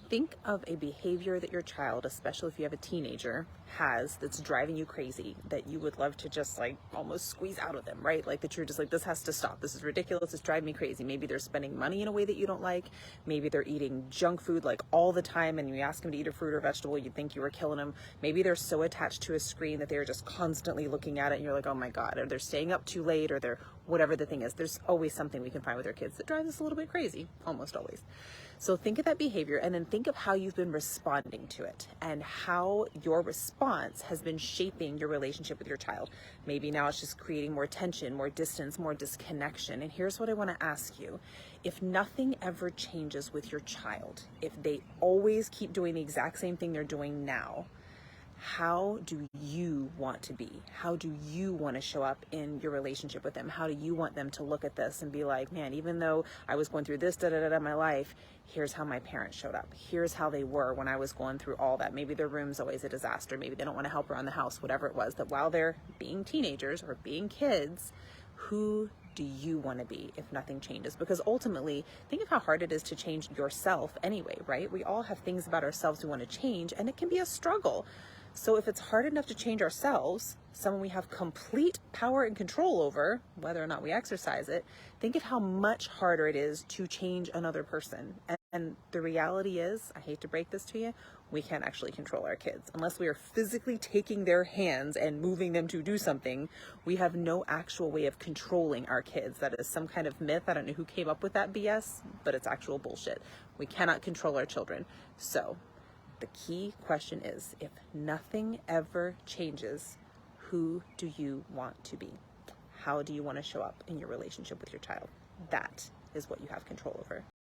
Think of a behavior that your child, especially if you have a teenager, has that's driving you crazy, that you would love to just like almost squeeze out of them, right? Like that you're just like, this has to stop. This is ridiculous. It's driving me crazy. Maybe they're spending money in a way that you don't like. Maybe they're eating junk food like all the time, and you ask them to eat a fruit or vegetable, you'd think you were killing them. Maybe they're so attached to a screen that they're just constantly looking at it, and you're like, oh my God, or they're staying up too late, or they're whatever the thing is. There's always something we can find with our kids that drives us a little bit crazy, almost always. So think of that behavior and then think of how you've been responding to it and how your response has been shaping your relationship with your child. Maybe now it's just creating more tension, more distance, more disconnection. And here's what I want to ask you. If nothing ever changes with your child, if they always keep doing the exact same thing they're doing now, how do you want to be? How do you want to show up in your relationship with them? How do you want them to look at this and be like, man, even though I was going through this, in my life, here's how my parents showed up. Here's how they were when I was going through all that. Maybe their room's always a disaster. Maybe they don't want to help around the house, whatever it was, that while they're being teenagers or being kids, who do you want to be if nothing changes? Because ultimately, think of how hard it is to change yourself anyway, right? We all have things about ourselves we want to change, and it can be a struggle. So if it's hard enough to change ourselves, someone we have complete power and control over, whether or not we exercise it, think of how much harder it is to change another person. And the reality is, I hate to break this to you, we can't actually control our kids. Unless we are physically taking their hands and moving them to do something, we have no actual way of controlling our kids. That is some kind of myth. I don't know who came up with that BS, but it's actual bullshit. We cannot control our children. So the key question is, if nothing ever changes, who do you want to be? How do you want to show up in your relationship with your child? That is what you have control over.